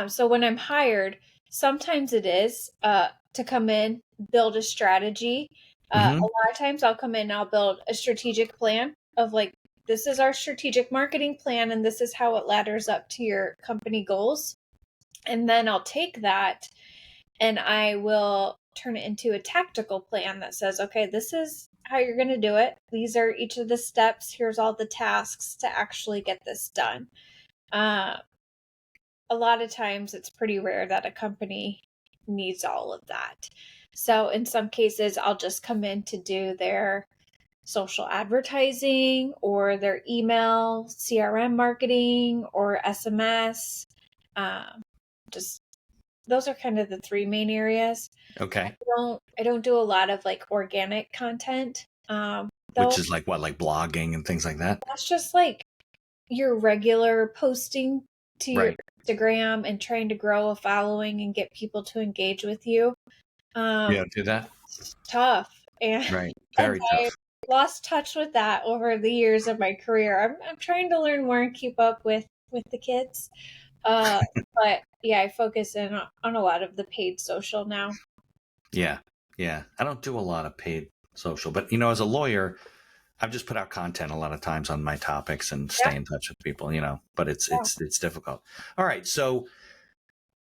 so when I'm hired, sometimes it is to come in, build a strategy. A lot of times I'll come in, I'll build a strategic plan of like, this is our strategic marketing plan, and this is how it ladders up to your company goals. And then I'll take that and I will turn it into a tactical plan that says, okay, this is how you're going to do it. These are each of the steps. Here's all the tasks to actually get this done. A lot of times it's pretty rare that a company needs all of that. So in some cases, I'll just come in to do their social advertising or their email, CRM marketing, or SMS. Just those are kind of the 3 main areas. Okay. I don't do a lot of like organic content. Which is like what, like blogging and things like that? That's just like your regular posting to your Instagram and trying to grow a following and get people to engage with you. You don't do that? It's tough. And very tough. I lost touch with that over the years of my career. I'm trying to learn more and keep up with the kids. Uh, but yeah, I focus in on a lot of the paid social now. Yeah. Yeah. I don't do a lot of paid social, but you know, as a lawyer, I've just put out content a lot of times on my topics and Yeah, stay in touch with people, you know, but it's yeah. it's difficult. All right. So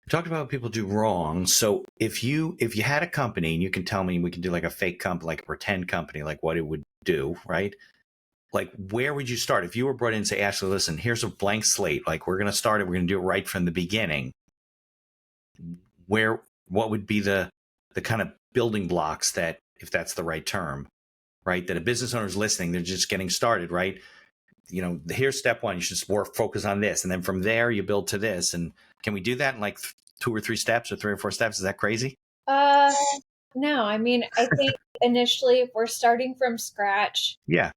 we talked about what people do wrong. So if you had a company and you can tell me, we can do like a fake company, like a pretend company, like what it would do, right? Like where would you start? If you were brought in and say, Ashley, listen, here's a blank slate. Like we're gonna start it, we're gonna do it right from the beginning. What would be the kind of building blocks that, if that's the right term, right? That a business owner is listening, they're just getting started, right? You know, here's step one. You should work, focus on this. And then from there, you build to this. And can we do that in like 2 or 3 steps or 3 or 4 steps? Is that crazy? Uh, no, I mean, I think initially, if we're starting from scratch, Yeah.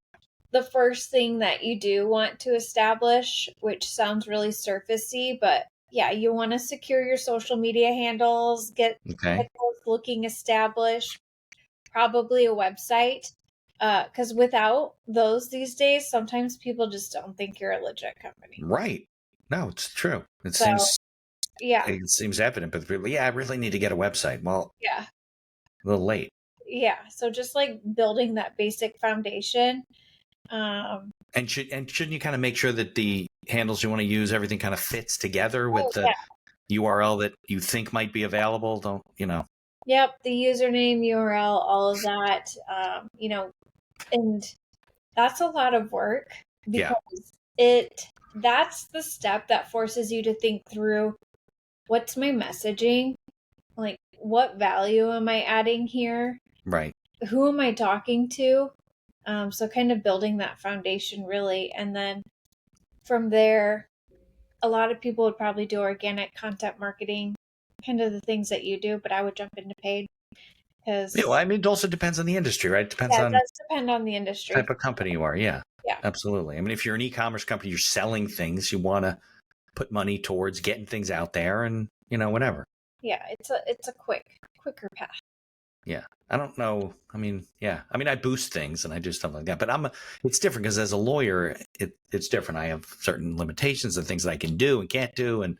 the first thing that you do want to establish, which sounds really surfacey, but yeah, you want to secure your social media handles, get Okay. those looking established, probably a website. Because without those these days, sometimes people just don't think you're a legit company. Right. No, it's true. It So, seems yeah, it seems evident, but people, yeah, I really need to get a website. Well, yeah, a little late. yeah. So, just like building that basic foundation. Um, And shouldn't you kind of make sure that the handles you want to use, everything kind of fits together with oh, the yeah. URL that you think might be available? Don't you know? Yep, the username, URL, all of that. And that's a lot of work Yeah. because that's the step that forces you to think through what's my messaging? Like, what value am I adding here? Right. Who am I talking to? So kind of building that foundation really. And then from there, a lot of people would probably do organic content marketing, kind of the things that you do, but I would jump into paid Yeah. Well, because I mean, it also depends on the industry, right? It depends yeah, it on does depend on the type industry. of company you are. Yeah. Yeah. Absolutely. I mean, if you're an e-commerce company, you're selling things, you want to put money towards getting things out there and, you know, whatever. Yeah, it's a quicker path. Yeah. I don't know. I mean, yeah. I mean, I boost things and I do stuff like that, but it's different because as a lawyer, it's different. I have certain limitations and things that I can do and can't do. And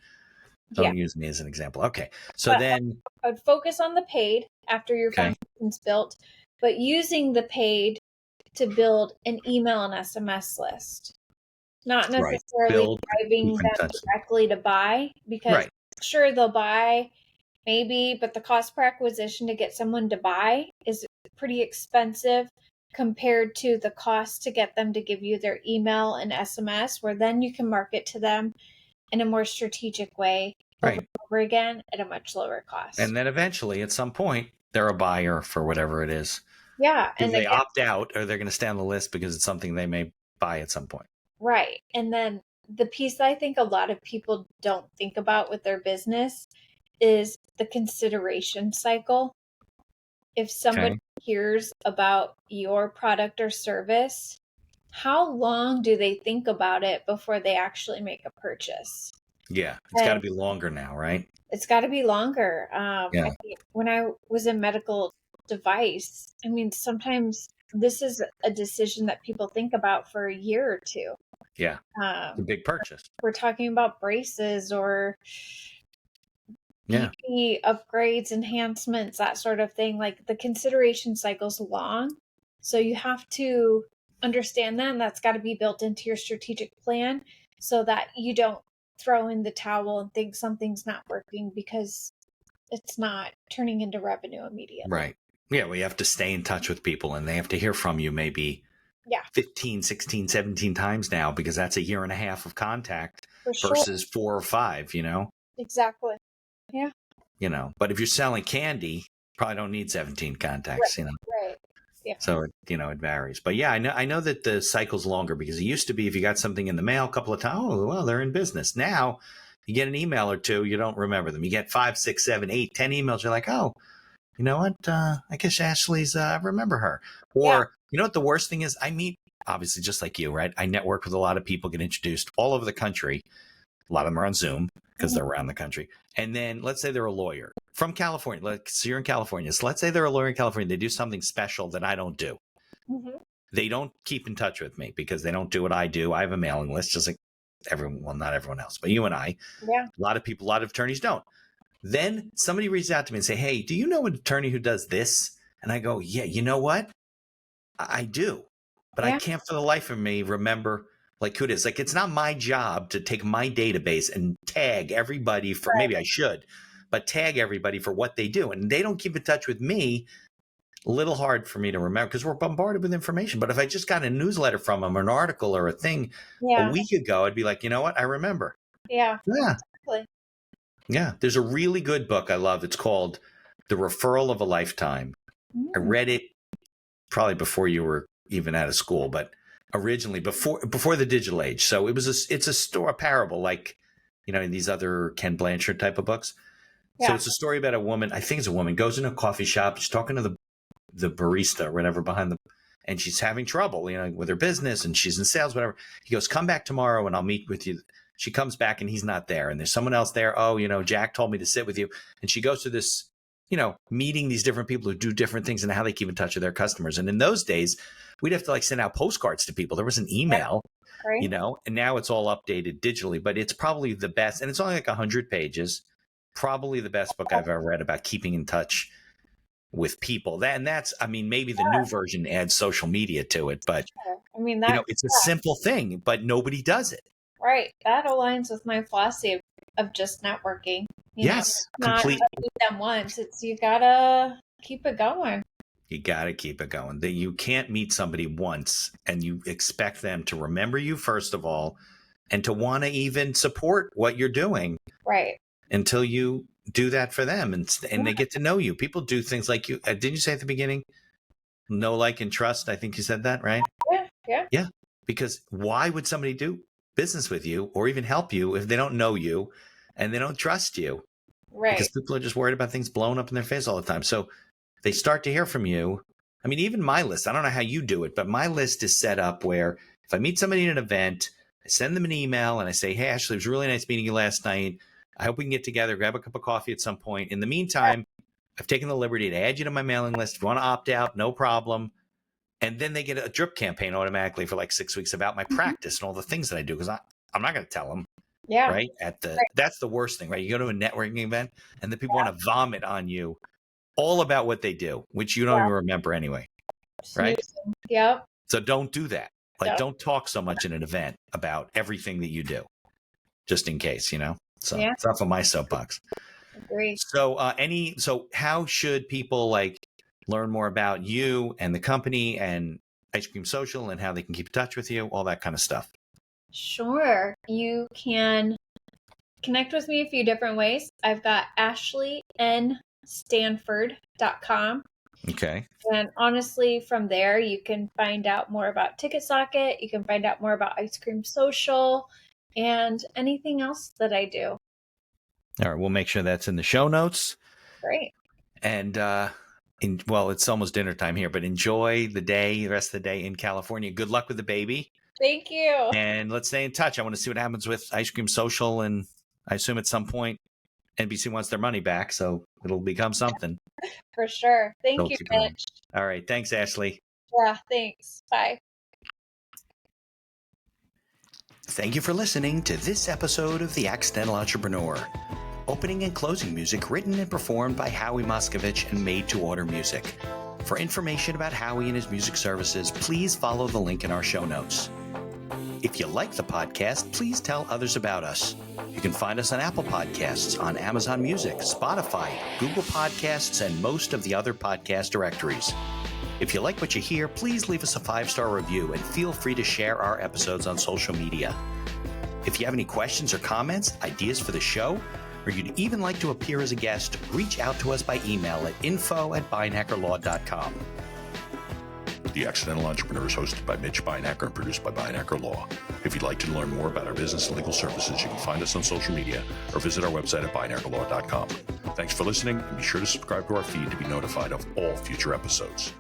Yeah. don't use me as an example. Okay. So But then, I would focus on the paid after your okay. foundation's built, but using the paid to build an email and SMS list. Not Right. necessarily Build, keep driving in them touch. directly to buy because Right. sure they'll buy maybe, but the cost per acquisition to get someone to buy is pretty expensive compared to the cost to get them to give you their email and SMS, where then you can market to them in a more strategic way over Right. and over again at a much lower cost. And then eventually at some point, they're a buyer for whatever it is. Yeah, Either and they again, opt out or they're going to stay on the list because it's something they may buy at some point. right. And then the piece that I think a lot of people don't think about with their business is the consideration cycle. If somebody Okay. hears about your product or service, how long do they think about it before they actually make a purchase? Yeah. It's got to And be longer now, right? it's got to be longer. Yeah. I mean, when I was in medical device, I mean, sometimes this is a decision that people think about for a year or two. Yeah. It's a Um, big purchase. we're talking about braces or Yeah. PP upgrades, enhancements, that sort of thing. Like the consideration cycle's long. So you have to understand that, and that's got to be built into your strategic plan so that you don't throw in the towel and think something's not working because it's not turning into revenue immediately. Right. Yeah. We have to stay in touch with people and they have to hear from you maybe Yeah, 15, 16, 17 times now because that's a year and a half of contact for sure. versus 4 or 5, you know? Exactly. Yeah. You know, but if you're selling candy, probably don't need 17 Right. contacts, you know? Right. Yeah. So it varies. But yeah, I know that the cycle's longer because it used to be if you got something in the mail a couple of times, oh, well, they're in business. Now you get an email or two, you don't remember them. You get 5, 6, 7, 8, 10 emails. You're like, oh, you know what? I guess Ashley's, I remember her. Yeah. Or, you know what the worst thing is? I meet, obviously, just like you, right? I network with a lot of people, get introduced all over the country. A lot of them are on Zoom because they're around the country. And then let's say they're a lawyer from California. So you're in California. So let's say they're a lawyer in California. They do something special that I don't do. Mm-hmm. They don't keep in touch with me because they don't do what I do. I have a mailing list, just like everyone, well, not everyone else, but you and I, Yeah. a lot of people, a lot of attorneys don't. Then somebody reaches out to me and say, hey, do you know an attorney who does this? And I go, yeah, you know what? I do, but I can't for the life of me remember like who it is. Like, it's not my job to take my database and tag everybody for, maybe I should, but tag everybody for what they do. And they don't keep in touch with me. A little hard for me to remember because we're bombarded with information. But if I just got a newsletter from them or an article or a thing a week ago, I'd be like, you know what? I remember. Yeah. Yeah. Exactly. Yeah. There's a really good book I love. It's called The Referral of a Lifetime. I read it probably before you were even out of school, but originally before the digital age. So it's a parable, like, you know, in these other Ken Blanchard type of books. So it's a story about a woman. I think it's a woman goes in a coffee shop. She's talking to the barista or whatever and she's having trouble, you know, with her business, and she's in sales, whatever. He goes, come back tomorrow and I'll meet with you. She comes back and he's not there. And there's someone else there. Oh, you know, Jack told me to sit with you. And she goes to this, you know, meeting these different people who do different things and how they keep in touch with their customers. And in those days, we'd have to like send out postcards to people. There was an email, you know, and now it's all updated digitally, but it's probably the best. And it's only like 100 pages, probably the best book I've ever read about keeping in touch with people. That's, I mean, maybe the new version adds social media to it, but I mean, you know, it's a simple thing, but nobody does it. Right. That aligns with my philosophy of just networking. Yes, completely. Not meet them once. It's, you gotta keep it going. You got to keep it going. That you can't meet somebody once and you expect them to remember you, first of all, and to want to even support what you're doing. Right. Until you do that for them and they get to know you. People do things like you. Didn't you say at the beginning? Know, like, and trust. I think you said that, right? Yeah. Because why would somebody do business with you or even help you if they don't know you and they don't trust you? Right. Because people are just worried about things blowing up in their face all the time. So they start to hear from you. I mean, even my list, I don't know how you do it, but my list is set up where if I meet somebody at an event, I send them an email and I say, hey, Ashley, it was really nice meeting you last night. I hope we can get together, grab a cup of coffee at some point. In the meantime, I've taken the liberty to add you to my mailing list. If you want to opt out, no problem. And then they get a drip campaign automatically for like 6 weeks about my practice and all the things that I do, because I'm not going to tell them. Yeah. Right. That's the worst thing, right? You go to a networking event and then people want to vomit on you all about what they do, which you don't even remember anyway. Right. Yep. So don't do that. Like, don't talk so much in an event about everything that you do, just in case, you know? So it's off of my soapbox. Agree. So so how should people like learn more about you and the company and Ice Cream Social and how they can keep in touch with you, all that kind of stuff? Sure. You can connect with me a few different ways. I've got ashleynstanford.com. Okay. And honestly, from there, you can find out more about TicketSocket. You can find out more about Ice Cream Social and anything else that I do. All right. We'll make sure that's in the show notes. Great. And, well, it's almost dinner time here, but enjoy the rest of the day in California. Good luck with the baby. Thank you. And let's stay in touch. I want to see what happens with Ice Cream Social. And I assume at some point NBC wants their money back, so it'll become something. For sure. Thank you, Mitch. All right. Thanks, Ashley. Yeah, thanks. Bye. Thank you for listening to this episode of The Accidental Entrepreneur. Opening and closing music written and performed by Howie Moskovich and made to order music. For information about Howie and his music services, please follow the link in our show notes. If you like the podcast, please tell others about us. You can find us on Apple Podcasts, on Amazon Music, Spotify, Google Podcasts, and most of the other podcast directories. If you like what you hear, please leave us a 5-star review and feel free to share our episodes on social media. If you have any questions or comments, ideas for the show, or you'd even like to appear as a guest, reach out to us by email at info@beinhackerlaw.com. The Accidental Entrepreneur is hosted by Mitch Beinhacker and produced by Beinhacker Law. If you'd like to learn more about our business and legal services, you can find us on social media or visit our website at beinhackerlaw.com. Thanks for listening, and be sure to subscribe to our feed to be notified of all future episodes.